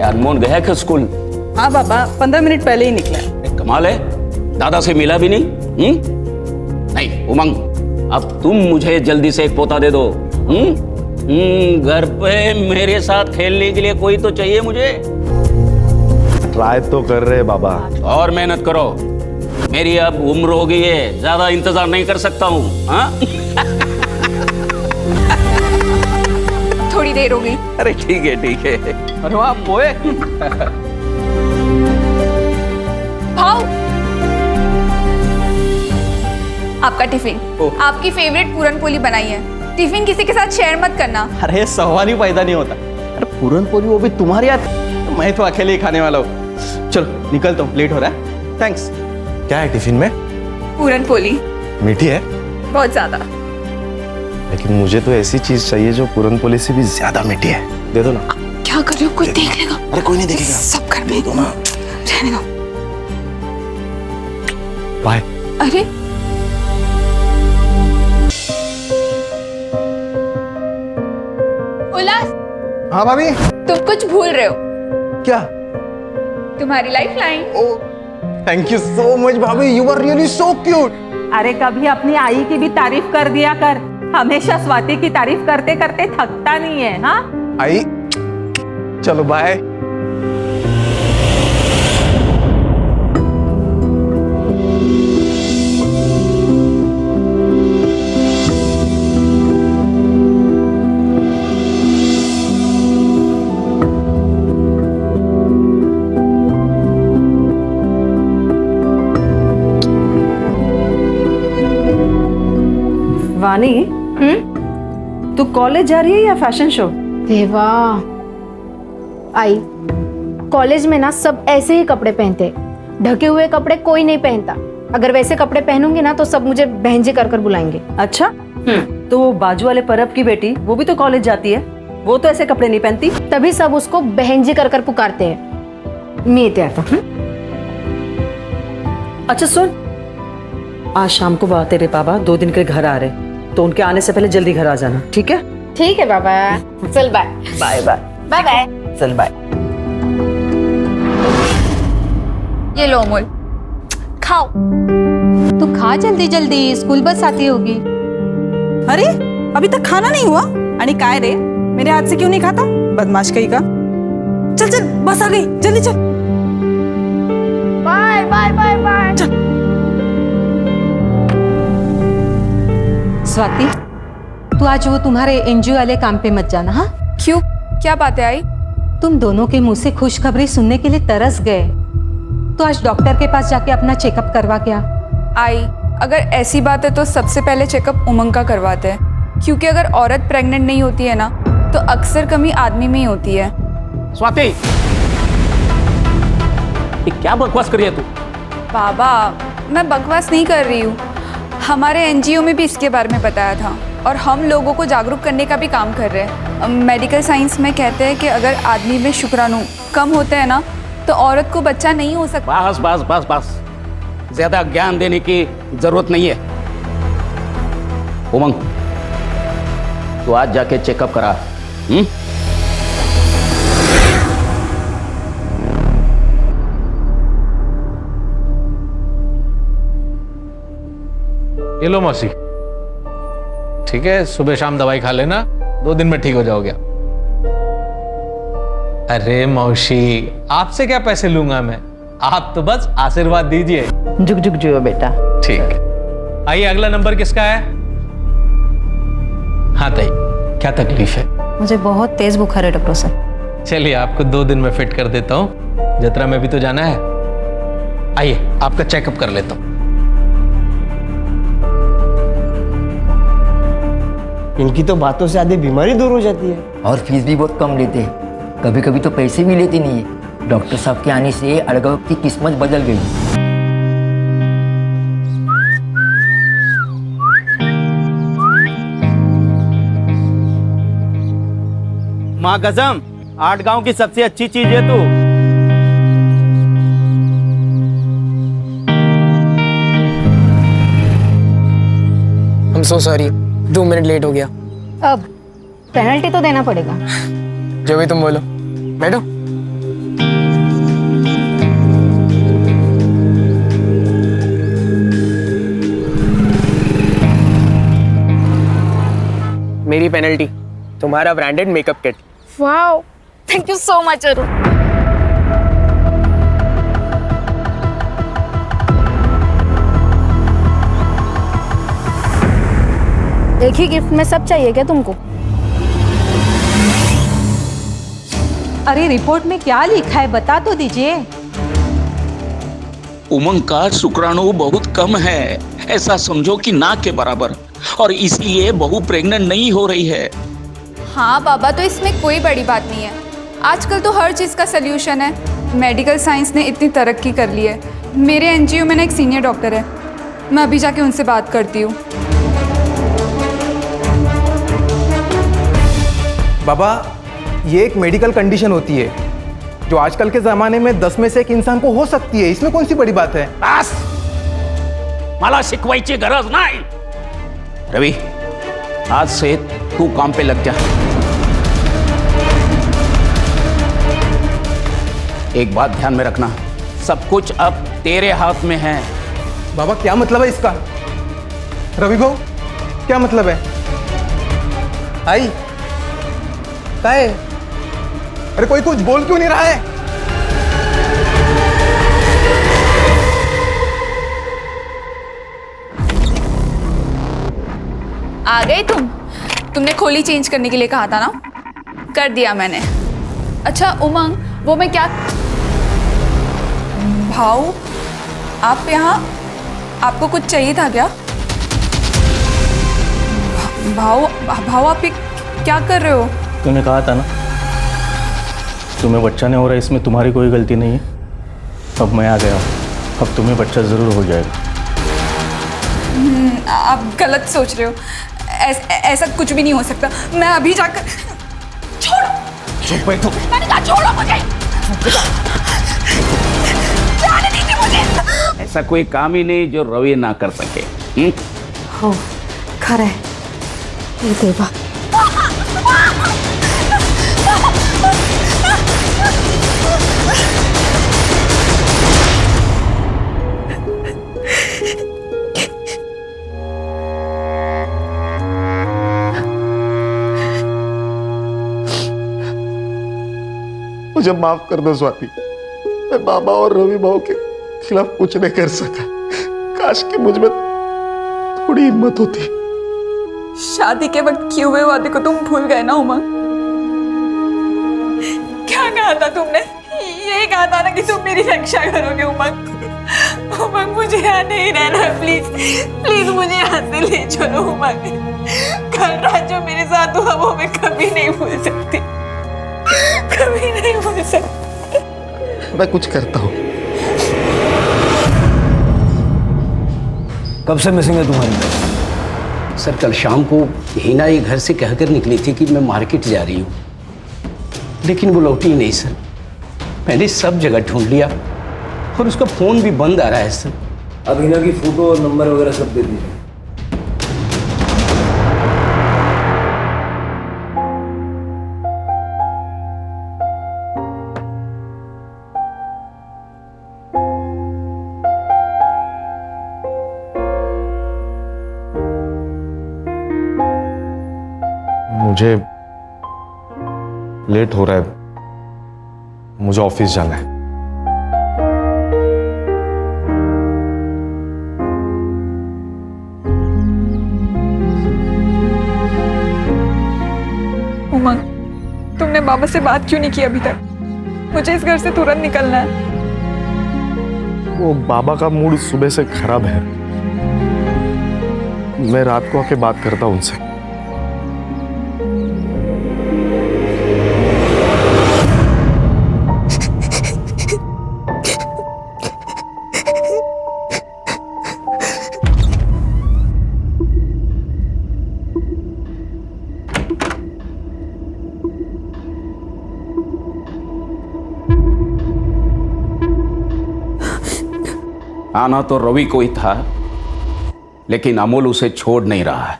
अनमोल गया क्या स्कूल? हाँ पापा, 15 मिनट पहले ही निकला। कमाल है, दादा से मिला भी नहीं। नहीं उमंग, अब तुम मुझे जल्दी से एक पोता दे दो। घर पे मेरे साथ खेलने के लिए कोई तो चाहिए मुझे। ट्राई तो कर रहे बाबा। और मेहनत करो, मेरी अब उम्र हो गई है, ज्यादा इंतजार नहीं कर सकता हूँ। थोड़ी देर हो गई। अरे ठीक है ठीक है। अरे वाह पोए। भाव, आपका टिफिन। आपकी फेवरेट पूरन पोली बनाई है। टिफिन किसी के साथ शेयर मत करना। अरे सवाल ही पैदा नहीं होता। अरे पूरन पोली वो भी तुम्हारे हाथ, मैं तो अकेले ही खाने वाला हूँ। चलो निकलता हूँ, लेट हो रहा है। थैंक्स। क्या है टिफिन में? पूरन पोली। मीठी है? बहुत ज्यादा। लेकिन मुझे तो ऐसी चीज चाहिए जो पूरन पोली से भी ज्यादा मीठी है। दे दो ना। क्या कर रहे हो? कोई देख लेगा। अरे कोई नहीं देखेगा। सब घर में। दो ना। रहने दो। बाय। अरे उल्लास, हाँ भाभी। तुम कुछ भूल रहे हो। क्या? तुम्हारी life line. Thank you so much bhabhi, you are really so cute. अरे कभी अपनी आई की भी तारीफ कर दिया कर, हमेशा स्वाति की तारीफ करते करते थकता नहीं है। हाँ आई, चलो बाय। वानी, तू कॉलेज जा रही है या फैशन शो? देवा, आई कॉलेज में ना सब ऐसे ही कपड़े पहनते, ढके हुए कपड़े कोई नहीं पहनता। अगर वैसे कपड़े पहनूंगी ना तो सब मुझे बहनजी कर कर बुलाएंगे। अच्छा, तो वो बाजू वाले परब की बेटी, वो भी तो कॉलेज जाती है, वो तो ऐसे कपड़े नहीं पहनती। तभी सब उसको बहनजी कर कर पुकारते हैं। मैं क्या था? अच्छा सुन, आज शाम को तेरे पापा 2 दिन के घर आ रहे, तो उनके आने से पहले जल्दी घर आ जाना, ठीक है? ठीक है बाबा, चल bye. Bye bye. Bye bye. चल बाय। ये लो अमोल, खाओ। तू खा जल्दी जल्दी, स्कूल बस आती होगी। अरे अभी तक खाना नहीं हुआ? आणि काय रे, मेरे हाथ से क्यों नहीं खाता? बदमाश कहीं का। चल चल, बस आ गई, जल्दी चल। Bye bye bye bye. Swati, तू आज वो तुम्हारे एनजीओ वाले काम पे मत जाना। हाँ, क्यों? क्या बातें आई? तुम दोनों के मुंह से खुशखबरी सुनने के लिए तरस गए, तो आज डॉक्टर के पास जाके अपना चेकअप करवा क्या? आई, अगर ऐसी बात है तो सबसे पहले चेकअप उमंग का करवाते हैं, क्योंकि अगर औरत प्रेग्नेंट नहीं होती है ना तो अक्सर कमी आदमी में ही होती है। स्वाति, ये क्या बकवास कर रही है तू? बाबा, मैं बकवास नहीं कर रही हूँ। हमारे एनजीओ में भी इसके बारे में बताया था और हम लोगों को जागरूक करने का भी काम कर रहे हैं। मेडिकल साइंस में कहते हैं कि अगर आदमी में शुक्राणु कम होते हैं ना तो औरत को बच्चा नहीं हो सकता। बस बस बस बस, ज्यादा ज्ञान देने की जरूरत नहीं है। उमंग, तू आज जाके चेकअप करा। ये लो मौसी, ठीक है, सुबह शाम दवाई खा लेना, 2 दिन में ठीक हो जाओगे। अरे मौसी, आपसे क्या पैसे लूंगा मैं, आप तो बस आशीर्वाद दीजिए। जुग जुग जियो बेटा। ठीक। आइए, अगला नंबर किसका है? हाँ ताई, क्या तकलीफ है? मुझे बहुत तेज बुखार है डॉक्टर साहब। चलिए, आपको 2 दिन में फिट कर देता हूँ, जतरा में भी तो जाना है। आइए, आपका चेकअप कर लेता हूँ। इनकी तो बातों से आधी बीमारी दूर हो जाती है। और फीस भी बहुत कम लेते हैं, कभी कभी तो पैसे भी लेते नहीं है। डॉक्टर साहब के आने से अड़गव की किस्मत बदल गई। माँ कसम, 8 गांव की सबसे अच्छी चीज है तू। I'm so sorry, 2 minute late हो गया। अब पेनल्टी तो देना पड़ेगा। जो भी तुम बोलो। बैठो। तुम्हारा branded makeup kit. Wow, thank you so much Arun. एक ही गिफ्ट में सब चाहिए क्या तुमको? अरे रिपोर्ट में क्या लिखा है बता तो दीजिए। उमंग का शुक्राणु बहुत कम है, ऐसा समझो कि ना के बराबर, और इसलिए बहू प्रेग्नेंट नहीं हो रही है। हाँ बाबा, तो इसमें कोई बड़ी बात नहीं है। आजकल तो हर चीज़ का सल्यूशन है। मेडिकल साइंस ने इतनी तरक्की कर ली है। मेरे एनजीओ में ना एक सीनियर डॉक्टर है, मैं अभी जाके उनसे बात करती हूँ। बाबा, ये एक मेडिकल कंडीशन होती है जो आजकल के ज़माने में 10 में से एक इंसान को हो सकती है। इसमें कौन सी बड़ी बात है? बस, मला शिकवायची गरज नाही। रवि, आज से तू काम पे लग जा। एक बात ध्यान में रखना, सब कुछ अब तेरे हाथ में है। बाबा, क्या मतलब है इसका? रवि भाऊ, क्या मतलब है? आई क्या है? अरे कोई कुछ बोल क्यों नहीं रहा है? आ गए तुमने खोली चेंज करने के लिए कहा था ना, कर दिया मैंने। अच्छा उमंग, वो मैं क्या भाऊ, आप यहाँ, आपको कुछ चाहिए था क्या? भाऊ आप ये क्या कर रहे हो? तूने कहा था ना तुम्हें बच्चा नहीं हो रहा, इसमें तुम्हारी कोई गलती नहीं है। अब मैं आ गया, अब तुम्हें बच्चा ज़रूर हो जाएगा। आप गलत सोच रहे हो, ऐसा कुछ भी नहीं हो सकता। मैं अभी जाकर, छोड़ो। चुप बैठो। मैंने कहा छोड़ो मुझे, जाने दीजिए मुझे। ऐसा कोई काम ही नहीं जो रवि ना कर सके। हो, खरा है ये देवा। मुझे माफ कर दो स्वाति, मैं बाबा और रवि भाव के खिलाफ कुछ नहीं कर सका। काश कि मुझ में थोड़ी हिम्मत होती। शादी के वक्त किए हुए वादे को तुम भूल गए ना उमंग? क्या कहा था तुमने? यही कहा था ना कि तुम मेरी रक्षा करोगे उमंग। उमंग, मुझे यहाँ नहीं रहना, प्लीज प्लीज मुझे यहाँ से ले चलो उमंग। कल रात जो मेरे साथ हुआ वो मैं कभी नहीं भूल सकती, कभी नहीं भूल सकती। मैं कुछ करता हूँ। कब से मिसिंग है तुम्हारी? सर, कल शाम को हिना ये घर से कहकर निकली थी कि मैं मार्केट जा रही हूँ, लेकिन वो लौटी ही नहीं सर। मैंने सब जगह ढूंढ लिया और उसका फोन भी बंद आ रहा है सर। अब हिना की फोटो और नंबर वगैरह सब दे दीजिए। मुझे लेट हो रहा है, मुझे ऑफिस जाना है। उमंग, तुमने बाबा से बात क्यों नहीं की अभी तक? मुझे इस घर से तुरंत निकलना है। वो बाबा का मूड सुबह से खराब है, मैं रात को आके बात करता हूं उनसे। आना तो रवि को ही था, लेकिन अमोल उसे छोड़ नहीं रहा है,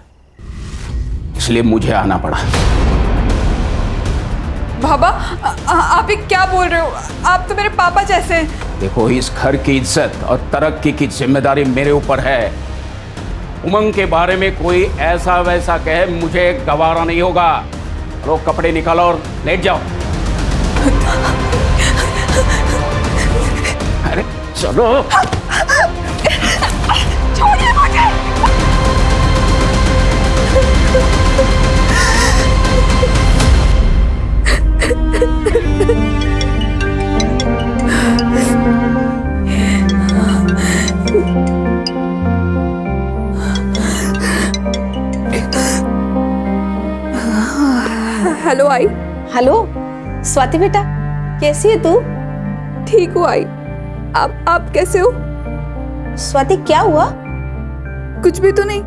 इसलिए मुझे आना पड़ा। बाबा, आप ये क्या बोल रहे हो? आप तो मेरे पापा जैसे हैं। देखो, इस घर की इज्जत और तरक्की की जिम्मेदारी मेरे ऊपर है। उमंग के बारे में कोई ऐसा वैसा कहे, मुझे गवारा नहीं होगा। लो कपड़े निकालो और लेट जाओ। अरे चलो। छोड़िए मुझे। हेलो आई। हेलो स्वाति बेटा, कैसी है तू? ठीक हूँ आई। आप कैसे हो? स्वाति क्या हुआ? कुछ भी तो नहीं।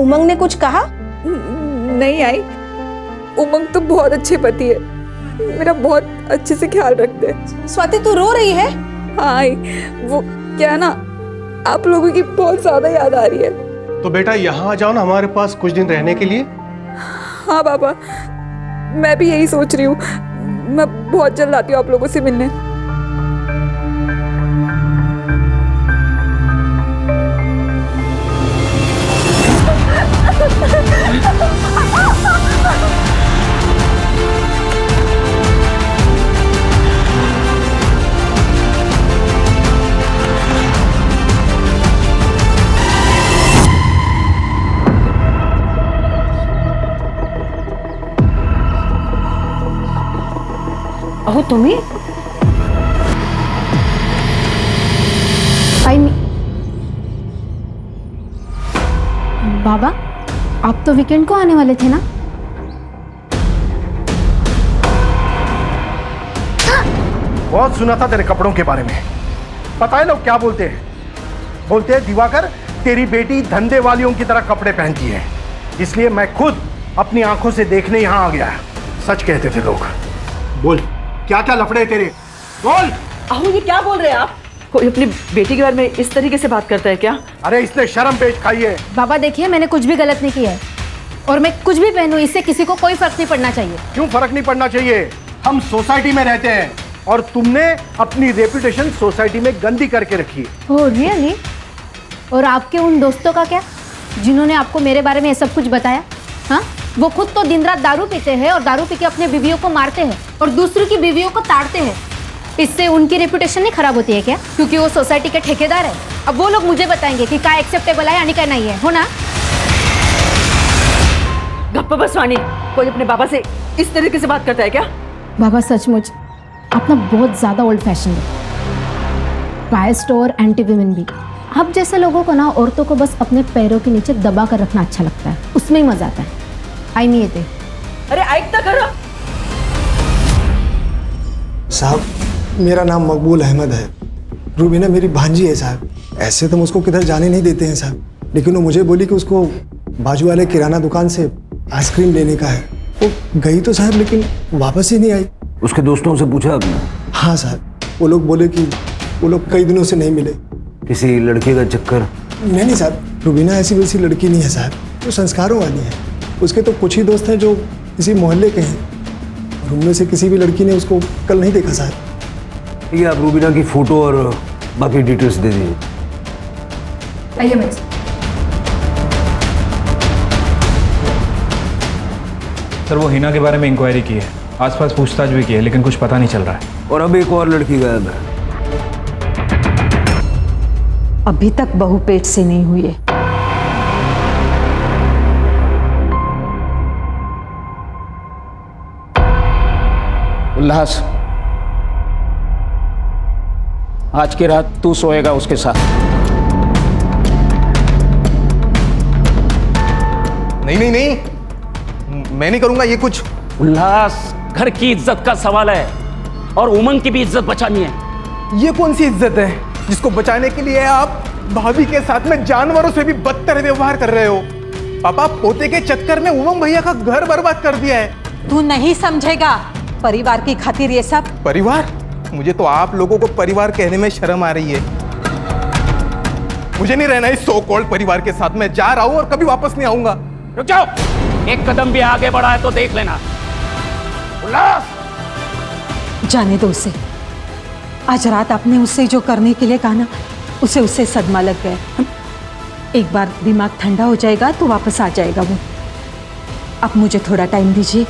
उमंग ने कुछ कहा? नहीं आई, उमंग तो बहुत अच्छे पति है, मेरा बहुत अच्छे से ख्याल रखते हैं। स्वाति तू रो रही है? हाँ आई, वो क्या ना, आप लोगों की बहुत ज्यादा याद आ रही है। तो बेटा यहाँ आ जाओ ना हमारे पास कुछ दिन रहने के लिए। हाँ पापा, मैं भी यही सोच रही हूँ। मैं बहुत जल्द आती हूँ आप लोगों से मिलने। अहो तुम्ही बाबा, आप तो वीकेंड को आने वाले थे ना? बहुत सुना था तेरे कपड़ों के बारे में। पता है लोग क्या बोलते हैं? बोलते हैं दिवाकर तेरी बेटी धंधे वालियों की तरह कपड़े पहनती है, इसलिए मैं खुद अपनी आंखों से देखने यहाँ आ गया। सच कहते थे लोग। बोल क्या क्या लफड़े तेरे, बोल। अहो ये क्या बोल रहे हैं आप? कोई अपनी बेटी के बारे में इस तरीके से बात करता है क्या? अरे इसने शर्म पेश खाई है। बाबा देखिए, मैंने कुछ भी गलत नहीं किया है और मैं कुछ भी पहनूं इससे किसी को कोई फर्क नहीं पड़ना चाहिए। क्यों फर्क नहीं पड़ना चाहिए? हम सोसाइटी में रहते हैं और तुमने अपनी रेपुटेशन सोसाइटी में गंदी करके रखी है। Oh really? और आपके उन दोस्तों का क्या, जिन्होंने आपको मेरे बारे में ये सब कुछ बताया? हाँ, वो खुद तो दिन रात दारू पीते हैं और दारू पी के अपने बीवियों को मारते हैं और दूसरों की बीवियों को ताड़ते हैं। इससे उनकी रेपुटेशन नहीं खराब होती है क्या? क्योंकि वो सोसाइटी के ठेकेदार है। अब वो लोग मुझे बताएंगे कि क्या एक्सेप्टेबल है यानी क्या नहीं है, हो ना? गप्पा बस वाणी, कोई अपने बाबा से इस तरीके से बात करता है क्या? बाबा सचमुच आप ना बहुत ज़्यादा ओल्ड फैशन है, बायस्ड और एंटी विमेन भी। आप जैसे लोगों को ना औरतों को बस अपने पैरों के नीचे दबा कर रखना अच्छा लगता है, उसमें ही मजा आता है। आई नहीं येते। अरे ऐकता खरं? साहब मेरा नाम मकबूल अहमद है, रूबीना मेरी भांजी है साहब। ऐसे तो मुझको किधर जाने नहीं देते हैं साहब, लेकिन वो मुझे बोली कि उसको बाजू वाले किराना दुकान से आइसक्रीम लेने का है। वो गई तो साहब लेकिन वापस ही नहीं आई। उसके दोस्तों से पूछा आपने? हाँ साहब, वो लोग बोले कि वो लोग कई दिनों से नहीं मिले। किसी लड़के का चक्कर? नहीं साहब, रूबीना ऐसी वैसी लड़की नहीं है साहब, वो संस्कारों वाली है। उसके तो कुछ ही दोस्त हैं जो इसी मोहल्ले के हैं और उनमें से किसी भी लड़की ने उसको कल नहीं देखा साहब। ठीक है, आप रूबीना की फोटो और बाकी डिटेल्स दे दीजिए। आइए मिस। सर वो हिना के बारे में इंक्वायरी की है, आसपास पूछताछ भी की है, लेकिन कुछ पता नहीं चल रहा है। और अब एक और लड़की गायब है। अभी तक बहू पेट से नहीं हुई है। उल्लास, आज की रात तू सोएगा उसके साथ। नहीं नहीं नहीं, मैं नहीं करूंगा ये कुछ। उल्लास, घर की इज्जत का सवाल है और उमंग की भी इज्जत बचानी है। ये कौन सी इज्जत है जिसको बचाने के लिए आप भाभी के साथ में जानवरों से भी बदतर व्यवहार कर रहे हो? पापा पोते के चक्कर में उमंग भैया का घर बर्बाद कर दिया है। तू नहीं समझेगा, परिवार की खातिर ये सब। परिवार? मुझे तो आप लोगों को परिवार कहने में शर्म आ रही है। मुझे नहीं रहना इस सो कॉल्ड परिवार के साथ। मैं जा रहा हूं और कभी वापस नहीं आऊंगा। रुक जाओ, एक कदम भी आगे बढ़ा है तो देख लेना। उल्लास, जाने दो उसे। आज रात आपने उससे जो करने के लिए कहा ना, उसे उससे सदमा लग गया। एक बार दिमाग ठंडा हो जाएगा तो वापस आ जाएगा वो। आप मुझे थोड़ा टाइम दीजिए,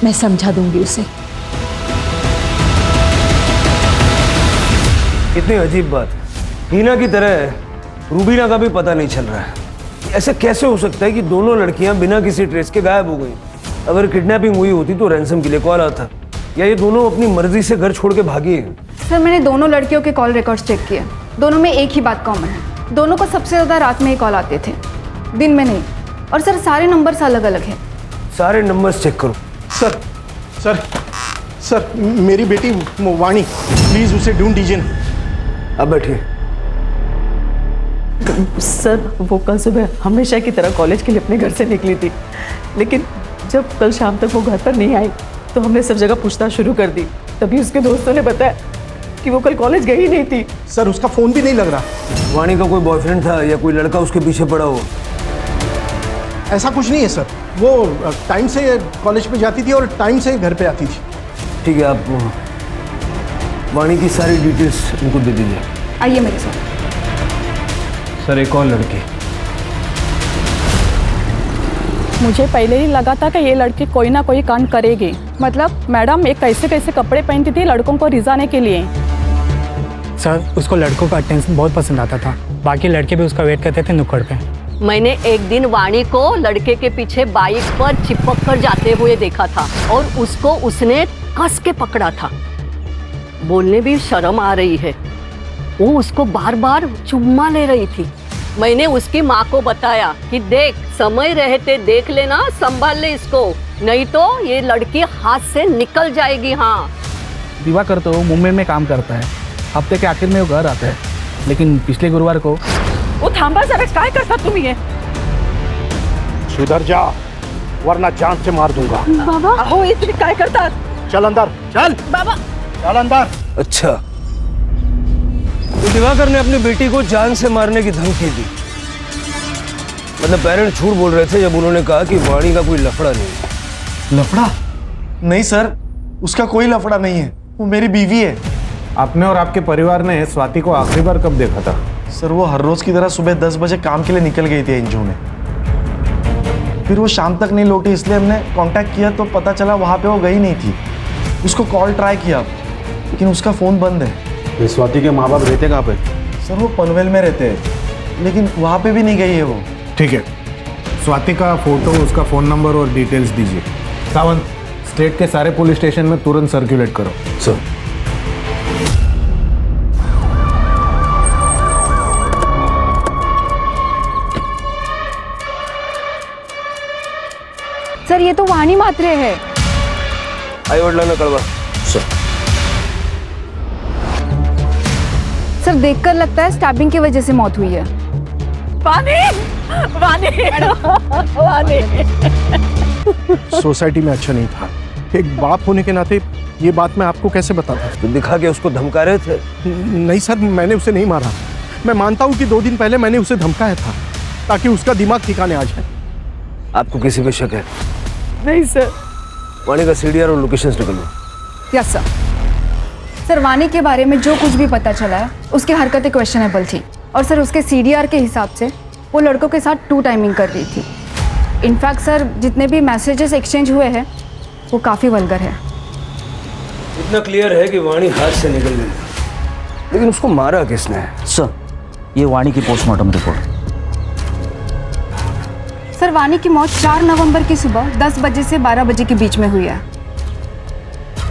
मैं समझा दूंगी उसे। कितनी अजीब बात है, हीना की तरह रूबीना का भी पता नहीं चल रहा है। ऐसे कैसे हो सकता है कि दोनों लड़कियां बिना किसी ट्रेस के गायब हो गई? अगर किडनैपिंग हुई होती तो रैंसम के लिए कॉल आता, या ये दोनों अपनी मर्जी से घर छोड़ के भागी है? सर मैंने दोनों लड़कियों के कॉल रिकॉर्ड्स चेक किए, दोनों में एक ही बात कॉमन है, दोनों को सबसे ज़्यादा रात में ही कॉल आते थे, दिन में नहीं। और सर सारे नंबर्स अलग अलग हैं। सारे नंबर्स चेक करो। सर सर सर मेरी बेटी वाणी, प्लीज उसे ढूंढ दीजिए ना। अब बैठिए। सर वो कल सुबह हमेशा की तरह कॉलेज के लिए अपने घर से निकली थी, लेकिन जब कल शाम तक वो घर पर नहीं आई तो हमने सब जगह पूछताछ शुरू कर दी। तभी उसके दोस्तों ने बताया कि वो कल कॉलेज गई नहीं थी। सर उसका फोन भी नहीं लग रहा। वाणी का कोई बॉयफ्रेंड था या कोई लड़का उसके पीछे पड़ा हो? ऐसा कुछ नहीं है सर, वो टाइम से कॉलेज पे जाती थी और टाइम से घर पे आती थी। ठीक है, आप वाणी की सारी डिटेल्स उनको दे दीजिए। आइए मेरे साथ। सर एक और लड़की। मुझे पहले ही लगा था कि ये लड़की कोई ना कोई कांड करेगी। मतलब मैडम ये कैसे कैसे कपड़े पहनती थी लड़कों को रिझाने के लिए। सर उसको लड़कों का अटेंशन बहुत पसंद आता था, बाकी लड़के भी उसका वेट करते थे नुक्कड़ पे। मैंने एक दिन वाणी को लड़के के पीछे बाइक पर चिपक कर जाते हुए देखा था और उसको उसने कस के पकड़ा था। बोलने भी शर्म आ रही है, वो उसको बार बार चुम्मा ले रही थी। मैंने उसकी माँ को बताया कि देख समय रहते देख लेना, संभाल ले इसको, नहीं तो ये लड़की हाथ से निकल जाएगी। हाँ दिवाकर तो मुंबई में काम करता है, हफ्ते के आखिर में वो घर आता है, लेकिन पिछले गुरुवार को वो थांबा जरा, काय करता तुम्ही ये? सुधर जा वरना जान से मार दूंगा। बाबा हो इतने काय करता? चल अंदर चल। बाबा चल अंदर। अच्छा, तो दिवाकर ने अपनी बेटी को जान से मारने की धमकी दी। मतलब पेरेंट्स झूठ बोल रहे थे जब उन्होंने कहा कि वाणी का कोई लफड़ा नहीं। लफड़ा? नहीं सर, उसका कोई लफड़ा नहीं है, वो मेरी बीवी है। आपने और आपके परिवार ने स्वाति को आखिरी बार कब देखा था? सर वो हर रोज की तरह सुबह 10 बजे काम के लिए निकल गई थी एनजीओ में, फिर वो शाम तक नहीं लौटी, इसलिए हमने कांटेक्ट किया तो पता चला वहाँ पे वो गई नहीं थी। उसको कॉल ट्राई किया लेकिन उसका फ़ोन बंद है। स्वाति के माँ बाप रहते कहाँ पे? सर वो पनवेल में रहते हैं, लेकिन वहाँ पे भी नहीं गई है वो। ठीक है, स्वाति का फोटो, उसका फ़ोन नंबर और डिटेल्स दीजिए। सावंत, स्टेट के सारे पुलिस स्टेशन में तुरंत सर्कुलेट करो। सर सर ये तो वाणी मात्रे है। आई वडिलांना कळवा। सर देखकर लगता है स्टैबिंग की वजह से मौत हुई है। वाणी, वाणी, वाणी। सोसाइटी में अच्छा नहीं था। एक बाप होने के नाते ये बात मैं आपको कैसे बताता? तो दिखा के उसको धमका रहे थे? नहीं सर, मैंने उसे नहीं मारा। मैं मानता हूँ कि 2 दिन पहले मैंने उसे धमकाया था ताकि उसका दिमाग ठिकाने आ जाए। आपको किसी पे शक है? नहीं सर। वाणी का सीडीआर और लोकेशंस निकलो। Yes sir. सर वाणी के बारे में जो कुछ भी पता चला है उसकी हरकतें क्वेश्चनेबल थी, और सर उसके सीडीआर के हिसाब से वो लड़कों के साथ 2 टाइमिंग कर रही थी। इनफैक्ट सर जितने भी मैसेजेस एक्सचेंज हुए हैं वो काफ़ी वल्गर है। इतना क्लियर है कि वाणी हाथ से निकल गई, लेकिन उसको मारा किसने? सर ये वाणी की पोस्टमार्टम रिपोर्ट। सर वाणी की मौत 4 नवंबर की सुबह 10 बजे से 12 बजे के बीच में हुई है।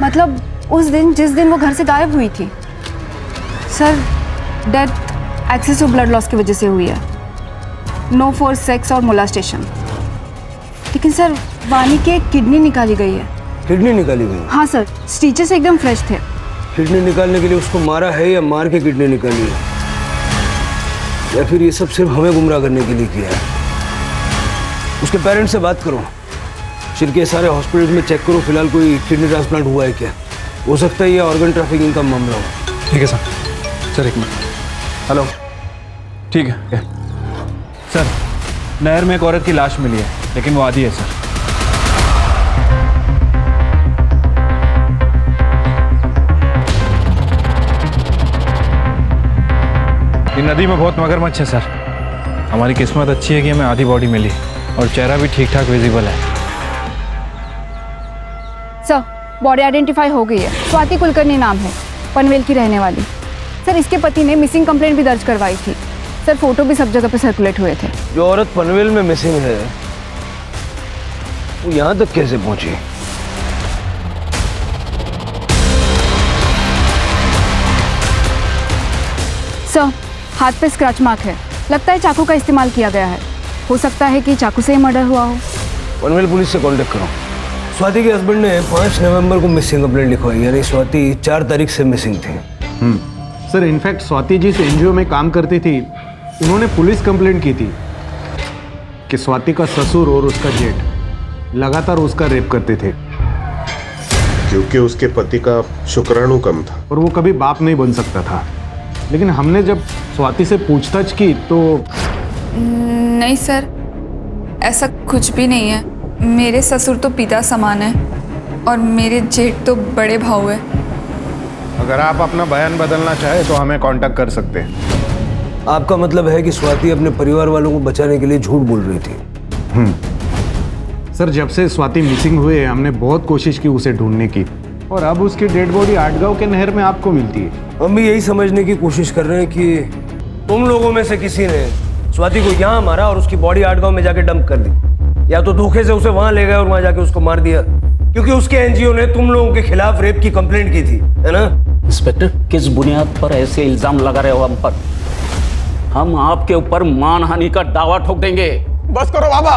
मतलब उस दिन जिस दिन वो घर से गायब हुई थी। Sir death excessive blood loss की वजह से हुई है, नो फॉर सेक्स और मोलास्टेशन। लेकिन सर वाणी के किडनी निकाली गई है। किडनी निकाली गई? हाँ सर, स्टिचेस एकदम फ्रेश थे। किडनी निकालने के लिए उसको मारा है या मार के किडनी निकाली है, या फिर ये सब सिर्फ हमें गुमराह करने के लिए किया है? उसके पेरेंट्स से बात करो, शहर के सारे हॉस्पिटल्स में चेक करो फिलहाल कोई किडनी ट्रांसप्लांट हुआ है क्या। हो सकता है ये ऑर्गन ट्रैफिकिंग का मामला हो। ठीक है सर, एक मिनट। हेलो, ठीक है सर, नहर में एक औरत की लाश मिली है, लेकिन वो आधी है सर। ये नदी में बहुत मगरमच्छ है सर। हमारी किस्मत अच्छी है कि हमें आधी बॉडी मिली। और चेहरा भी ठीक ठाक विजिबल है। सर, बॉडी आइडेंटिफाई हो गई है। स्वाति कुलकर्णी नाम है, पनवेल की रहने वाली। सर, इसके पति ने मिसिंग कंप्लेंट भी दर्ज करवाई थी। सर, फोटो भी सब जगह पे सर्कुलेट हुए थे। जो औरत पनवेल में मिसिंग है वो यहाँ तक कैसे पहुंची? सर, हाथ पे स्क्रैच मार्क है। लगता है चाकू का इस्तेमाल किया गया है। हो सकता है कि चाकू से ही मर्डर हुआ हो। पनवेल पुलिस से कांटेक्ट करो। स्वाति के हस्बैंड ने 5 नवंबर को मिसिंग कंप्लेंट लिखवाई, यानी स्वाति 4 तारीख से मिसिंग थी। सर, इनफैक्ट स्वाति जिस एनजीओ में काम करती थी उन्होंने पुलिस कंप्लेंट की थी कि स्वाति का ससुर और उसका जेठ लगातार उसका रेप करते थे, क्योंकि उसके पति का शुक्राणु कम था और वो कभी बाप नहीं बन सकता था। लेकिन हमने जब स्वाति से पूछताछ की तो नहीं सर, ऐसा कुछ भी नहीं है। मेरे ससुर तो पिता समान है और मेरे जेठ तो बड़े भाऊ है। अगर आप अपना बयान बदलना चाहे तो हमें कांटेक्ट कर सकते हैं। आपका मतलब है कि स्वाति अपने परिवार वालों को बचाने के लिए झूठ बोल रही थी? सर, जब से स्वाति मिसिंग हुए हमने बहुत कोशिश की उसे ढूंढने की, और अब उसकी डेड बॉडी आटगांव के नहर में आपको मिलती है। हम भी यही समझने की कोशिश कर रहे हैं कि तुम लोगों में से किसी ने स्वाति को यहाँ मारा और उसकी बॉडी आटगांव में जाके डंप कर दी, या तो धोखे से उसे वहां ले गए और वहां जाके उसको मार दिया, क्योंकि उसके एनजीओ ने तुम लोगों के खिलाफ रेप की कंप्लेंट की थी, है ना? इंस्पेक्टर, किस बुनियाद पर ऐसे इल्जाम लगा रहे हो हम पर? हम आपके ऊपर मानहानि का दावा ठोक देंगे। बस करो बाबा,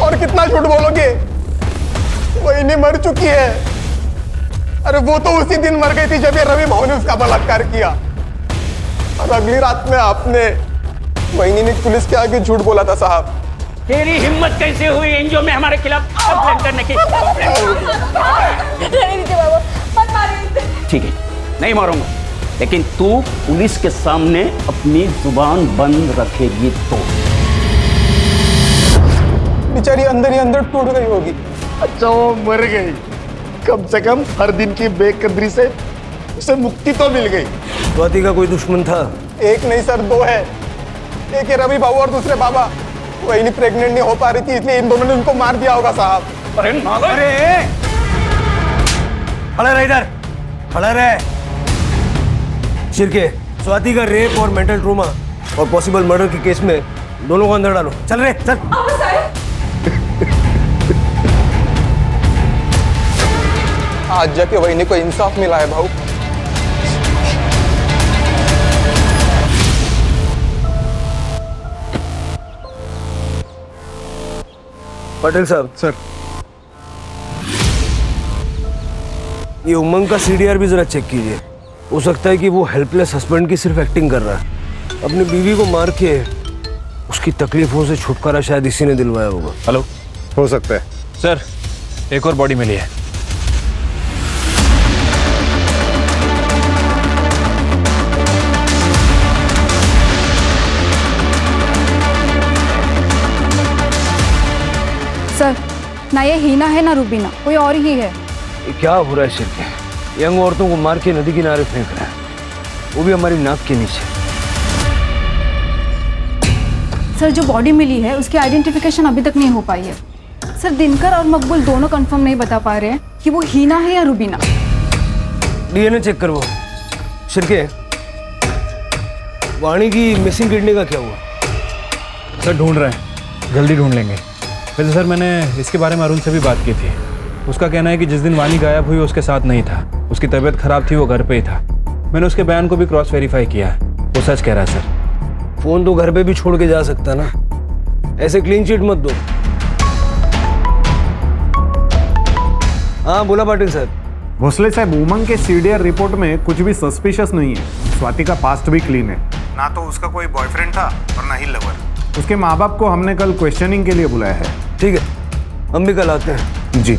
और कितना झूठ बोलोगे? वही मर चुकी है। अरे वो तो उसी दिन मर गई थी जब ये रवि भाऊ ने उसका बलात्कार किया, और अगली रात में आपने वही ने पुलिस के आगे झूठ बोला था। साहब, तेरी हिम्मत कैसे हुई एनजीओ में हमारे खिलाफ कंप्लेंट करने की? ठीक है, नहीं मारूंगा, लेकिन तू पुलिस के सामने अपनी जुबान बंद रखेगी तो। बेचारी अंदर ही अंदर टूट गई होगी। अच्छा, वो मर गई, कम से कम हर दिन की बेकदरी से उसे मुक्ति तो मिल गई। स्वाति का कोई दुश्मन था? एक नहीं सर, 2 है। एक है रवि भाऊ और दूसरे बाबा। वही नहीं प्रेग्नेंट नहीं हो पा रही थी, इसलिए इन दोनों ने उनको मार दिया होगा। साहब, अरे खड़ा रह, इधर खड़ा रह। शिरके, स्वाति का रेप और मेंटल ट्रोमा और पॉसिबल मर्डर के केस में दोनों को अंदर डालो। चल रे, चल। आज जाके वही को इंसाफ मिला है भाऊ। पटेल साहब। सर, ये उमंग का सीडीआर भी जरा चेक कीजिए। हो सकता है कि वो हेल्पलेस हस्बैंड की सिर्फ एक्टिंग कर रहा है। अपनी बीवी को मार के उसकी तकलीफों से छुटकारा शायद इसी ने दिलवाया होगा। हेलो, हो सकता है। सर, एक और बॉडी मिली है। सर, ना ये हीना है ना रूबीना, कोई और ही है। ये क्या हो रहा है शिरके? यंग औरतों को मार के नदी किनारे फेंक रहा है, वो भी हमारी नाक के नीचे। सर, जो बॉडी मिली है उसकी आइडेंटिफिकेशन अभी तक नहीं हो पाई है। सर, दिनकर और मकबूल दोनों कंफर्म नहीं बता पा रहे हैं कि वो हीना है या रूबीना। डीएनए चेक करवाओ। शिरके, वाणी की मिसिंग किडनी का क्या हुआ? सर, ढूंढ रहे हैं, जल्दी ढूंढ लेंगे। वैसे सर, मैंने इसके बारे में अरुण से भी बात की थी। उसका कहना है कि जिस दिन वाणी गायब हुई उसके साथ नहीं था, उसकी तबीयत खराब थी, वो घर पे ही था। मैंने उसके बयान को भी क्रॉस वेरीफाई किया है, वो सच कह रहा है सर। फोन तो घर पे भी छोड़ के जा सकता ना, ऐसे क्लीन चिट मत दो। हाँ, बोला पाटिल साहब। भोसले साहब, उमंग के सीडीआर रिपोर्ट में कुछ भी सस्पिशियस नहीं है। स्वाति का पास्ट भी क्लीन है, ना तो उसका कोई बॉयफ्रेंड था और ना ही लवर। उसके माँ बाप को हमने कल क्वेश्चनिंग के लिए बुलाया है। ठीक है, हम भी कल आते हैं। जी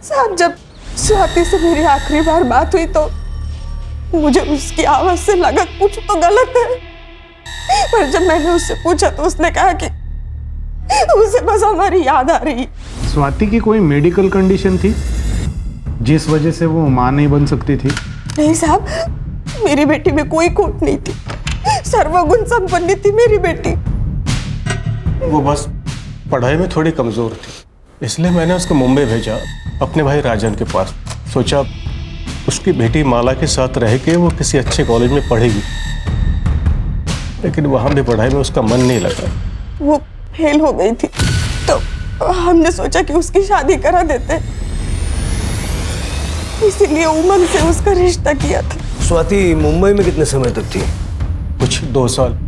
साहब, जब स्वाति से मेरी आखिरी बार बात हुई तो मुझे उसकी आवाज से लगा कुछ तो गलत है, पर जब मैंने उससे पूछा तो उसने कहा कि उसे बस हमारी याद आ रही। स्वाति की कोई मेडिकल कंडीशन थी जिस वजह से वो मां नहीं बन सकती थी? नहीं साहब, मेरी बेटी में कोई खोट नहीं थी, सर्वगुण संपन्न थी मेरी बेटी। वो बस पढ़ाई में थोड़ी कमजोर थी, इसलिए मैंने उसको मुंबई भेजा अपने भाई राजन के पास। सोचा उसकी बेटी माला के साथ रह के वो किसी अच्छे कॉलेज में पढ़ेगी, लेकिन वहां भी पढ़ाई में उसका मन नहीं लगा। वो फेल हो गई थी तो हमने सोचा कि उसकी शादी करा देते, इसीलिए उमंग से उसका रिश्ता किया था। स्वाति मुंबई में कितने समय तक थी? कुछ 2 साल।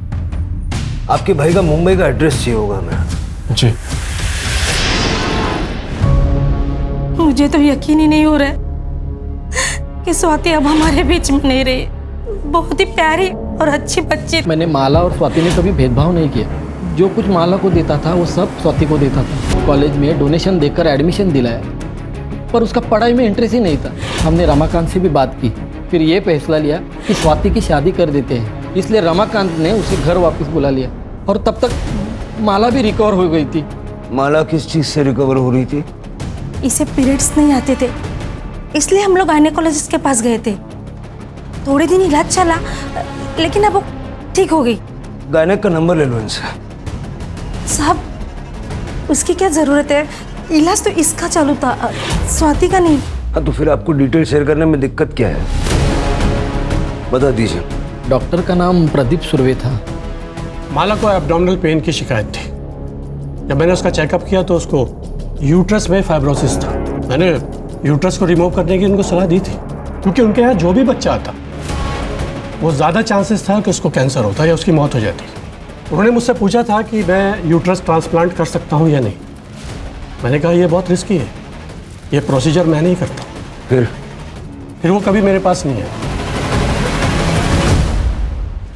आपके भाई का मुंबई का एड्रेस चाहिए होगा हमें। जी। मुझे तो यकीन ही नहीं हो रहा है कि स्वाति अब हमारे बीच में नहीं रही। बहुत ही प्यारी और अच्छी बच्ची। मैंने माला और स्वाति ने कभी भेदभाव नहीं किया। जो कुछ माला को देता था वो सब स्वाति को देता था। कॉलेज में डोनेशन देकर एडमिशन दिलाया, पर उसका पढ़ाई में इंटरेस्ट ही नहीं था। हमने रमाकांत से भी बात की, फिर ये फैसला लिया कि स्वाति की शादी कर देते हैं। इसलिए रमाकांत ने उसे घर वापस बुला लिया और तब तक माला भी रिकवर हो गई थी। माला किस चीज़ से रिकवर हो रही थी? इसे पीरियड्स नहीं आते थे, इसलिए हम लोग गायनेकोलॉजिस्ट के पास गए थे। थोड़े दिन इलाज चला, लेकिन अब वो ठीक हो गई। गायनेक का नंबर ले लो इनसे। साहब, उसकी क्या ज़रूरत है? इलाज तो इसका चालू था, स्वाति का नहीं। हाँ, तो फिर आपको डिटेल शेयर करने में दिक्कत क्या है, बता दीजिए। डॉक्टर का नाम प्रदीप सुर्वे था। माला को एब्डोमिनल पेन की शिकायत थी। जब मैंने उसका चेकअप किया तो उसको यूट्रस में फाइब्रोसिस था। मैंने यूट्रस को रिमूव करने की उनको सलाह दी थी, क्योंकि उनके यहाँ जो भी बच्चा आता वो ज़्यादा चांसेस था कि उसको कैंसर होता या उसकी मौत हो जाती। उन्होंने मुझसे पूछा था कि मैं यूट्रस ट्रांसप्लांट कर सकता हूँ या नहीं। मैंने कहा ये बहुत रिस्की है, ये प्रोसीजर मैं नहीं करता। फिर वो कभी मेरे पास नहीं है।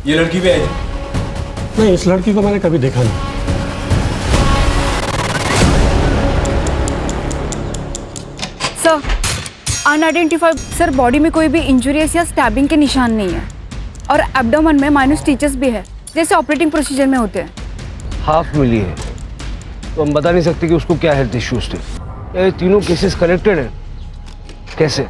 ये लड़की भी आई? नहीं, इस लड़की को मैंने कभी देखा नहीं। Sir, unidentified. सर, बॉडी में कोई भी इंजुरीज या स्टैबिंग के निशान नहीं है और एब्डोमेन में माइनर स्टिचेस भी है, जैसे ऑपरेटिंग प्रोसीजर में होते हैं। हाफ मिली है तो हम बता नहीं सकते कि उसको क्या हेल्थ इश्यूज थे। ये तीनों केसेस कनेक्टेड हैं कैसे?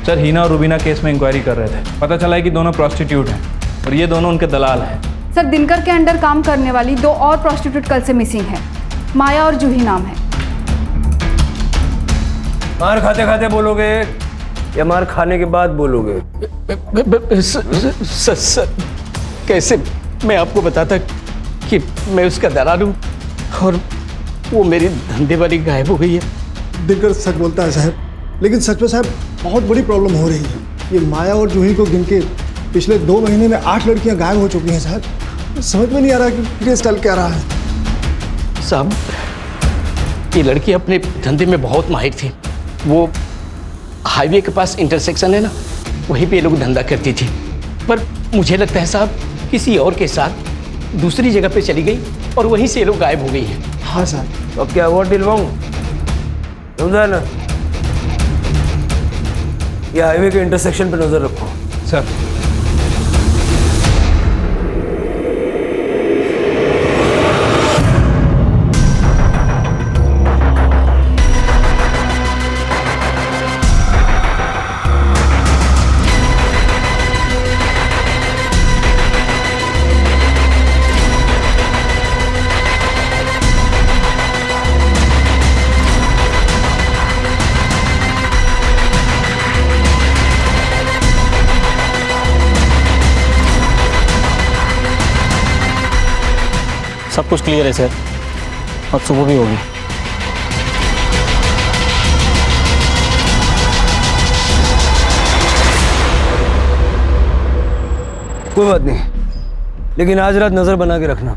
सर, हीना और रुबीना केस में इंक्वायरी कर रहे थे। पता चला है कि दोनों प्रोस्टिट्यूट हैं और ये दोनों उनके दलाल हैं। सर, दिनकर के अंडर काम करने वाली 2 और प्रोस्टिट्यूट कल से मिसिंग है। माया और जूही नाम है। मार खाते खाते बोलोगे या मार खाने के बाद बोलोगे? सर, कैसे मैं आपको बताता कि मैं उसका दलाल हूँ और वो मेरी धंधे वाली गायब हो गई है। दिनकर सच बोलता है साहब, लेकिन सच में साहब बहुत बड़ी प्रॉब्लम हो रही है। ये माया और जूही को गिन के पिछले 2 महीने में 8 लड़कियां गायब हो चुकी हैं साहब। समझ में नहीं आ रहा कि केस चल क्या रहा है। साहब, ये लड़की अपने धंधे में बहुत माहिर थी। वो हाईवे के पास इंटरसेक्शन है ना, वहीं पे ये लोग धंधा करती थी। पर मुझे लगता है साहब किसी और के साथ दूसरी जगह पे चली गई और वहीं से ये लोग गायब हो गई हैं। हाँ साहब। तो अब क्या हुआ दिलवाऊं? समझा ना? ये हाईवे के इंटरसेक्शन पे नजर रखो। सर, सब कुछ क्लियर है सर, अब सुबह भी होगी। कोई बात नहीं, लेकिन आज रात नज़र बना के रखना।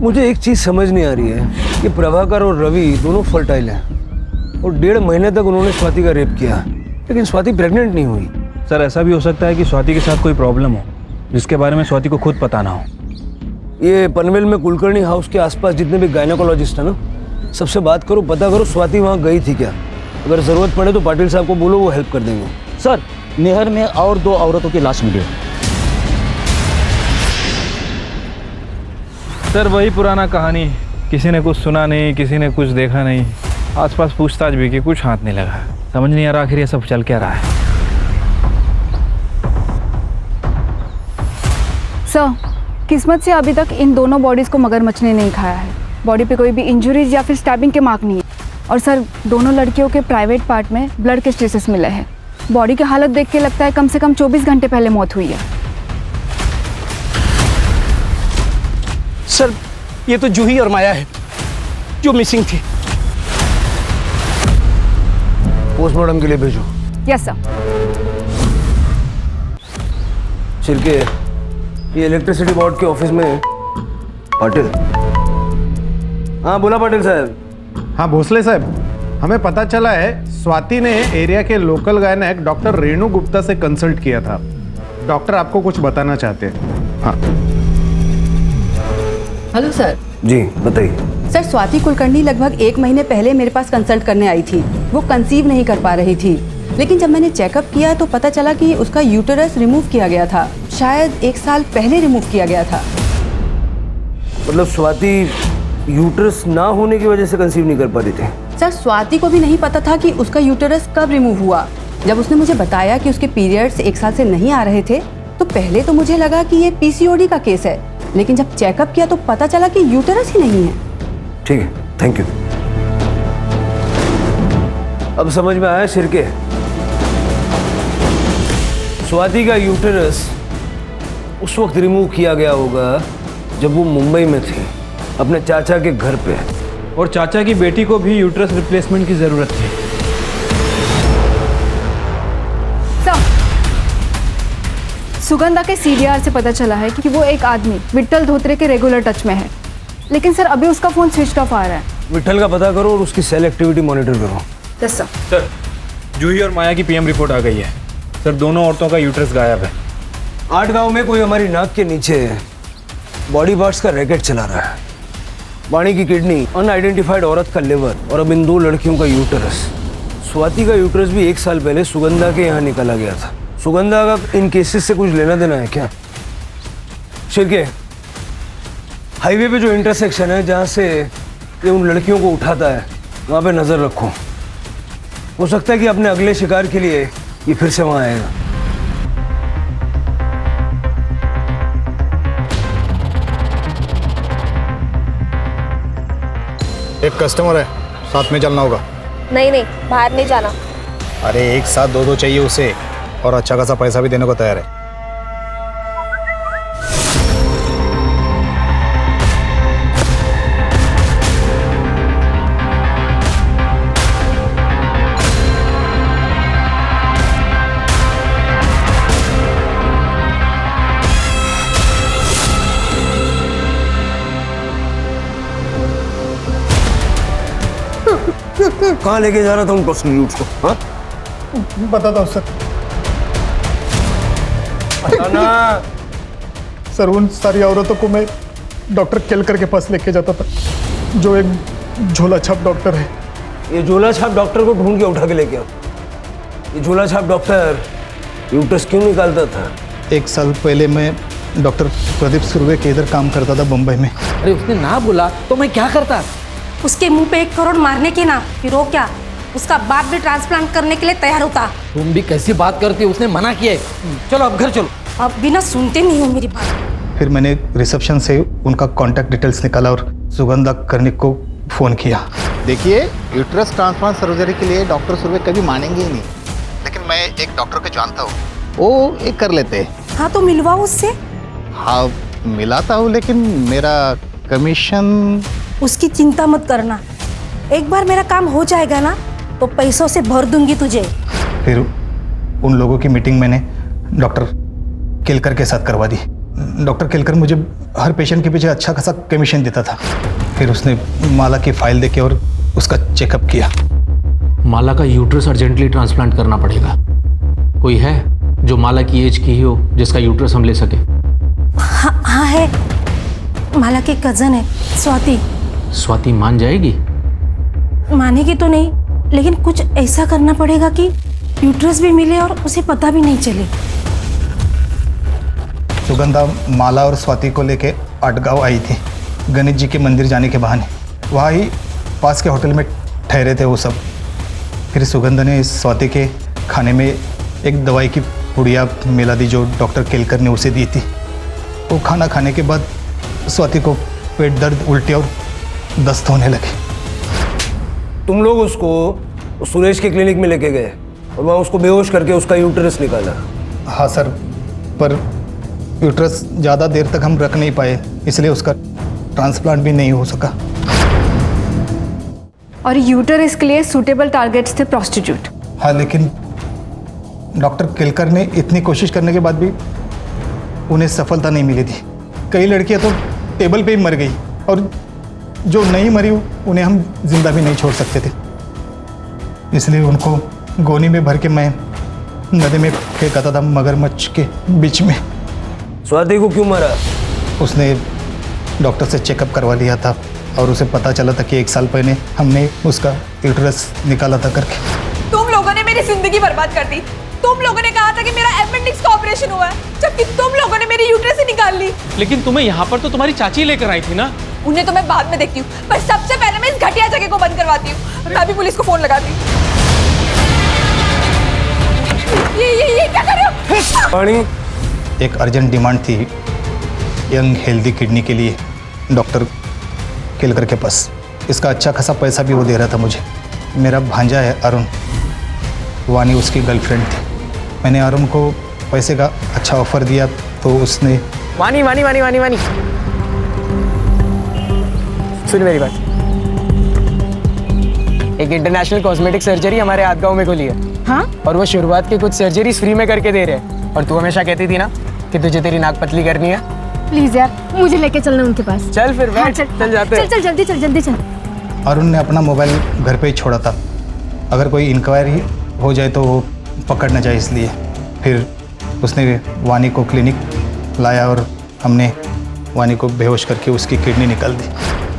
मुझे एक चीज़ समझ नहीं आ रही है कि प्रभाकर और रवि दोनों फर्टाइल हैं और 1.5 महीने तक उन्होंने स्वाति का रेप किया, लेकिन स्वाति प्रेग्नेंट नहीं हुई। सर ऐसा भी हो सकता है कि स्वाति के साथ कोई प्रॉब्लम हो जिसके बारे में स्वाति को खुद पता ना हो। ये पनवेल में कुलकर्णी हाउस के आसपास जितने भी गायनोकोलॉजिस्ट हैं ना, सबसे बात करो, पता करो स्वाति वहाँ गई थी क्या। अगर ज़रूरत पड़े तो पाटिल साहब को बोलो, वो हेल्प कर देंगे। सर नहर में और 2 औरतों की लाश मिली। सर वही पुराना कहानी, किसी ने कुछ सुना नहीं, किसी ने कुछ देखा नहीं, आसपास पूछताछ भी की, कुछ हाथ नहीं लगा। समझ नहीं आ रहा आखिर ये सब चल क्या रहा है। सर किस्मत से अभी तक इन दोनों बॉडीज़ को मगरमच्छ ने नहीं खाया है। बॉडी पे कोई भी इंजरीज या फिर स्टैबिंग के मार्क नहीं है। और सर दोनों लड़कियों के प्राइवेट पार्ट में ब्लड के स्ट्रेसेस मिले हैं। बॉडी की हालत देख के लगता है कम से कम 24 घंटे पहले मौत हुई है। सर ये तो जूही और माया है जो मिसिंग थी। पोस्टमार्टम के लिए भेजो। Yes sir. छिलके, ये इलेक्ट्रिसिटी बोर्ड के ऑफिस में पाटिल। हाँ बोला पाटिल साहब। हाँ भोसले साहब, हमें पता चला है स्वाति ने एरिया के local gynaec doctor Renu Gupta से कंसल्ट किया था। डॉक्टर आपको कुछ बताना चाहते हैं। हाँ हेलो सर। जी बताइए। सर स्वाति कुलकर्णी लगभग 1 महीने पहले मेरे पास कंसल्ट करने आई थी। वो कंसीव नहीं कर पा रही थी, लेकिन जब मैंने चेकअप किया तो पता चला कि उसका यूटेरस रिमूव किया गया था। शायद 1 साल पहले रिमूव किया गया था। मतलब स्वाति यूटेरस ना होने की वजह से कंसीव नहीं कर पा रही थी? सर स्वाति को भी नहीं पता था कि उसका यूटेरस कब रिमूव हुआ। जब उसने मुझे बताया कि उसके पीरियड्स 1 साल से नहीं आ रहे थे तो पहले तो मुझे लगा कि ये पीसीओडी का केस है, लेकिन जब चेकअप किया तो पता चला कि यूटेरस ही नहीं है। ठीक है, थैंक यू। अब समझ में आया शिरके, स्वाति का यूटेरस उस वक्त रिमूव किया गया होगा जब वो मुंबई में थी अपने चाचा के घर पे, और चाचा की बेटी को भी यूट्रस रिप्लेसमेंट की जरूरत थी। सुगंधा के सीडीआर से पता चला है कि वो एक आदमी विट्ठल धोत्रे के रेगुलर टच में है, लेकिन सर अभी उसका फोन स्विच ऑफ आ रहा है। विट्ठल का पता करो और उसकी सेल एक्टिविटी मॉनिटर करो। Yes sir. सर जूही और माया की पीएम रिपोर्ट आ गई है। सर दोनों औरतों का यूट्रस गायब है। 8 गांव में कोई हमारी नाक के नीचे बॉडी पार्ट्स का रैकेट चला रहा है। वाणी की किडनी, अनआइडेंटिफाइड औरत का लिवर और अब इन 2 लड़कियों का यूटेरस। स्वाति का यूटेरस भी 1 साल पहले सुगंधा के यहाँ निकाला गया था। सुगंधा का इन केसेस से कुछ लेना देना है क्या? शिरके, हाईवे पे जो इंटरसेक्शन है जहाँ से ये उन लड़कियों को उठाता है वहाँ पे नज़र रखो। हो सकता है कि अपने अगले शिकार के लिए ये फिर से वहाँ आएगा। एक कस्टमर है, साथ में चलना होगा। नहीं नहीं, बाहर नहीं जाना। अरे एक साथ 2 चाहिए उसे, और अच्छा खासा पैसा भी देने को तैयार है। कहाँ लेके जा रहा था उन प्रोस्टिट्यूट्स को? हाँ बताता हूँ सर। सर उन सारी औरतों को मैं डॉक्टर केलकर के पास लेके जाता था, जो एक झोला छाप डॉक्टर है। ये झोला छाप डॉक्टर को ढूंढ के उठा के लेके आओ। ये झोला छाप डॉक्टर यूट्रस क्यों निकालता था? 1 साल पहले मैं डॉक्टर प्रदीप सुर्वे के इधर काम करता था बम्बई में। अरे उसने ना बोला तो मैं क्या करता? उसके मुंह पे 1 करोड़ मारने के ना, फिर वो क्या, उसका बाप भी ट्रांसप्लांट करने के लिए तैयार होता। तुम भी कैसी बात करती हो? उसने मना किया है। चलो अब घर चलो। अब बिना सुनते नहीं हो मेरी बात। फिर मैंने रिसेप्शन से उनका कॉन्टैक्ट डिटेल्स निकाला और सुगंधा कर्णिक को फ़ोन किया। देखिए, यूट्रस ट्रांसप्लांट सर्जरी के लिए डॉक्टर सुर्वे कभी मानेंगे ही नहीं, लेकिन मैं एक डॉक्टर को जानता हूँ, वो एक कर लेते हैं। हाँ तो मिलवाओ उससे। हाँ मिलाता हूँ, लेकिन मेरा कमीशन। उसकी चिंता मत करना, एक बार मेरा काम हो जाएगा ना तो पैसों से भर दूंगी तुझे। फिर उन लोगों की मीटिंग मैंने डॉक्टर केलकर के साथ करवा दी। डॉक्टर केलकर मुझे हर पेशेंट के पीछे अच्छा खासा कमीशन देता था। फिर उसने माला की फाइल देके और उसका चेकअप किया। माला का यूट्रस अर्जेंटली ट्रांसप्लांट करना पड़ेगा। कोई है जो माला की एज की ही हो जिसका यूट्रस हम ले सके? हाँ है, माला की कजन है स्वाति। स्वाति मान जाएगी? मानेगी तो नहीं, लेकिन कुछ ऐसा करना पड़ेगा कि यूट्रस भी मिले और उसे पता भी नहीं चले। सुगंधा माला और स्वाति को लेके आटगांव आई थी गणेश जी के मंदिर जाने के बहाने। वहाँ ही पास के होटल में ठहरे थे वो सब। फिर सुगंधा ने स्वाति के खाने में एक दवाई की पुड़िया मिला दी जो डॉक्टर केलकर ने उसे दी थी। वो खाना खाने के बाद स्वाति को पेट दर्द, उल्टी और दस्त होने लगे। तुम लोग उसको सुरेश के क्लिनिक में लेके गए और वहाँ उसको बेहोश करके उसका यूट्रस निकाला? हाँ सर, पर यूट्रस ज़्यादा देर तक हम रख नहीं पाए, इसलिए उसका ट्रांसप्लांट भी नहीं हो सका। और यूटरस के लिए सूटेबल टारगेट्स थे प्रोस्टिट्यूट। हाँ, लेकिन डॉक्टर केलकर ने इतनी कोशिश करने के बाद भी उन्हें सफलता नहीं मिली थी। कई लड़कियां तो टेबल पे ही मर गई और जो नहीं मरी उन्हें हम जिंदा भी नहीं छोड़ सकते थे। इसलिए उनको गोनी में भर के मैं नदी में फेंकाता था मगरमच्छ के बीच में। स्वाति को क्यों मारा? उसने डॉक्टर से चेकअप करवा लिया था और उसे पता चला था कि 1 साल पहले हमने उसका यूट्रस निकाला था करके। तुम लोगों ने मेरी जिंदगी बर्बाद कर दी। तुम लोगों ने कहा था कि मेरा अपेंडिक्स का ऑपरेशन हुआ है, जबकि तुम लोगों ने मेरी यूट्रस ही निकाल ली। लेकिन तुम्हें यहाँ पर तो तुम्हारी चाची लेकर आई थी ना। उन्हें तो मैं बाद में देखती हूँ, पर सबसे पहले मैं इस घटिया जगह को बंद करवाती हूँ। मैं भी पुलिस को फोन लगाती हूँ। ये क्या कर रहे हो? पानी। एक अर्जेंट डिमांड थी यंग हेल्दी किडनी के लिए डॉक्टर केलकर के पास। इसका अच्छा खासा पैसा भी वो दे रहा था मुझे। मेरा भांजा है अरुण, वानी उसकी गर्लफ्रेंड थी। मैंने अरुण को पैसे का अच्छा ऑफर दिया तो उसने वानी वानी वानी वानी वानी सुन मेरी बात। एक इंटरनेशनल कॉस्मेटिक सर्जरी हमारे आदगांव में खुली है। हाँ? और वो शुरुआत की कुछ सर्जरीज फ्री में करके दे रहे हैं। और तू हमेशा कहती थी ना कि तुझे तेरी नाक पतली करनी है। प्लीज यार, मुझे लेके चलना उनके पास। चल फिर बैठ। चल जाते हैं। चल जल्दी चल जल्दी चल। अरुण ने अपना मोबाइल घर पे ही छोड़ा था, अगर कोई इंक्वायरी हो जाए तो वो पकड़ न जाए, इसलिए। फिर उसने वानी को क्लिनिक लाया और हमने वानी को बेहोश करके उसकी किडनी निकाल दी।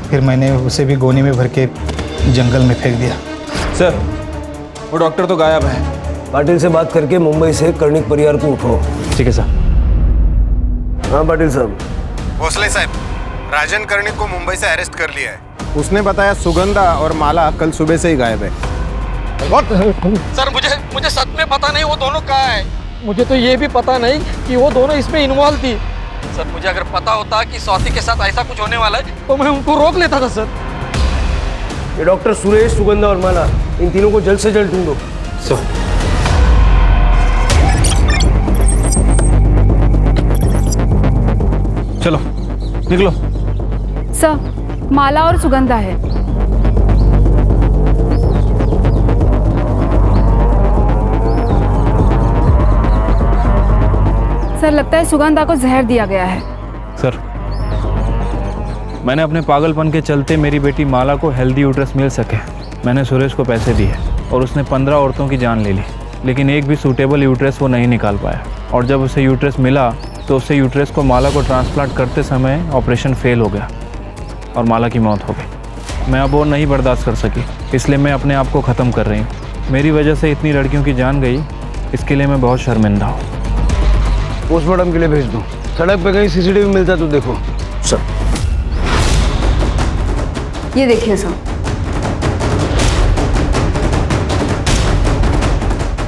फिर मैंने उसे भी गोनी में भर के जंगल में फेंक दिया। सर, वो डॉक्टर तो गायब है। पाटिल से बात करके मुंबई से कर्णिक परिवार को उठो। ठीक है सर। हाँ पाटिल साहब। भोसले साहब, राजन कर्णिक को मुंबई से अरेस्ट कर लिया है। उसने बताया सुगंधा और माला कल सुबह से ही गायब है। सर मुझे सच में पता नहीं वो दोनों कहाँ है। मुझे तो ये भी पता नहीं कि वो दोनों इसमें इन्वॉल्व थी। सर मुझे अगर पता होता कि स्वाति के साथ ऐसा कुछ होने वाला है तो मैं उनको रोक लेता था सर। ये डॉक्टर सुरेश, सुगंधा और माला, इन तीनों को जल्द से जल्द ढूंढो। सर चलो निकलो। सर, माला और सुगंधा है। सर लगता है सुगंधा को जहर दिया गया है। सर, मैंने अपने पागलपन के चलते मेरी बेटी माला को हेल्दी यूट्रस मिल सके, मैंने सुरेश को पैसे दिए और उसने 15 औरतों की जान ले ली, लेकिन एक भी सूटेबल यूट्रस वो नहीं निकाल पाया। और जब उसे यूट्रस मिला तो उससे यूट्रस को माला को ट्रांसप्लांट करते समय ऑपरेशन फेल हो गया और माला की मौत हो गई। मैं अब और नहीं बर्दाश्त कर सकी, इसलिए मैं अपने आप को ख़त्म कर रही हूँ। मेरी वजह से इतनी लड़कियों की जान गई, इसके लिए मैं बहुत शर्मिंदा हूँ। पोस्टमार्टम के लिए भेज दो। सड़क पे कहीं सीसीटीवी मिलता तो देखो। सर ये देखिए सर।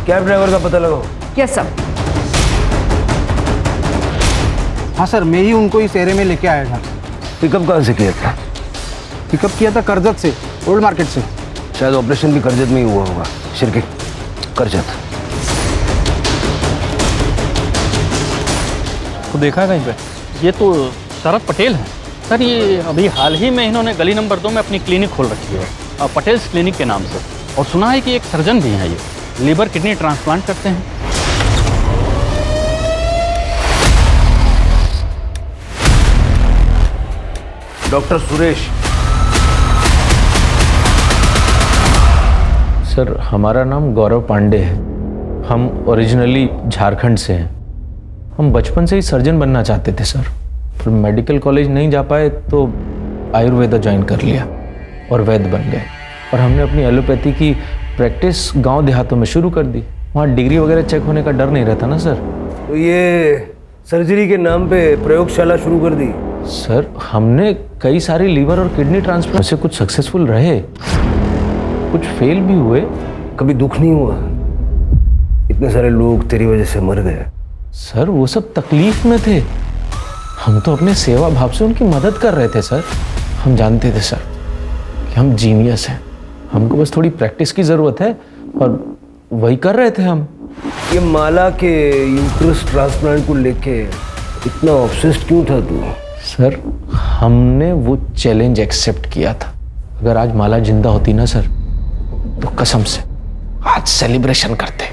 कैब ड्राइवर का पता लगाओ। Yes sir. हाँ सर, मैं ही उनको इस एरिया में लेके आया था। पिकअप कहाँ से किया था? पिकअप किया था करजत से, ओल्ड मार्केट से। शायद ऑपरेशन भी करजत में ही हुआ होगा। शिरके करजत तो देखा है कहीं पे? ये तो शरद पटेल हैं सर। ये अभी हाल ही में इन्होंने गली नंबर 2 में अपनी क्लिनिक खोल रखी है, पटेल्स क्लिनिक के नाम से। और सुना है कि एक सर्जन भी हैं, ये लीवर किडनी ट्रांसप्लांट करते हैं। डॉक्टर सुरेश। सर हमारा नाम गौरव पांडे है। हम ओरिजिनली झारखंड से हैं। हम बचपन से ही सर्जन बनना चाहते थे सर, पर मेडिकल कॉलेज नहीं जा पाए तो आयुर्वेदा ज्वाइन कर लिया और वैद्य बन गए। और हमने अपनी एलोपैथी की प्रैक्टिस गांव देहातों में शुरू कर दी। वहाँ डिग्री वगैरह चेक होने का डर नहीं रहता ना सर। तो ये सर्जरी के नाम पे प्रयोगशाला शुरू कर दी? सर हमने कई सारी लीवर और किडनी ट्रांसप्लांट से कुछ सक्सेसफुल रहे, कुछ फेल भी हुए। कभी दुख नहीं हुआ? इतने सारे लोग तेरी वजह से मर गए। सर वो सब तकलीफ में थे, हम तो अपने सेवा भाव से उनकी मदद कर रहे थे सर। हम जानते थे सर कि हम जीनियस हैं, हमको बस थोड़ी प्रैक्टिस की ज़रूरत है और वही कर रहे थे हम। ये माला के यूट्रस ट्रांसप्लांट को लेके इतना ऑब्सेस्ड क्यों था तू? सर हमने वो चैलेंज एक्सेप्ट किया था। अगर आज माला जिंदा होती ना सर, तो कसम से आज सेलिब्रेशन करते।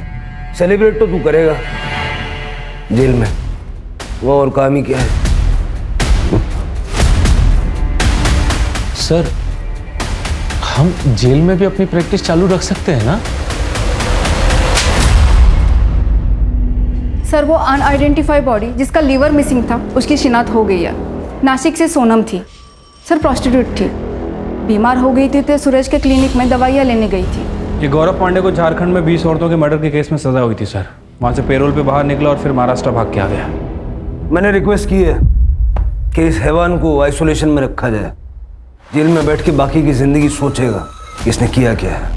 सेलिब्रेट तो तू करेगा जेल में, वो और काम ही क्या है? सर हम जेल में भी अपनी प्रैक्टिस चालू रख सकते हैं ना? सर वो अनआइडेंटिफाइड बॉडी जिसका लीवर मिसिंग था, उसकी शिनाख्त हो गई है। नासिक से सोनम थी सर, प्रोस्टिट्यूट थी, बीमार हो गई थी तो सूरज के क्लिनिक में दवाइयाँ लेने गई थी। ये गौरव पांडे को झारखंड में 20 औरतों के मर्डर के केस में सजा हुई थी सर। वहाँ से पेरोल पे बाहर निकला और फिर महाराष्ट्र भाग के आ गया। मैंने रिक्वेस्ट की है कि इस हैवान को आइसोलेशन में रखा जाए। जेल में बैठ के बाकी की जिंदगी सोचेगा कि इसने किया क्या है।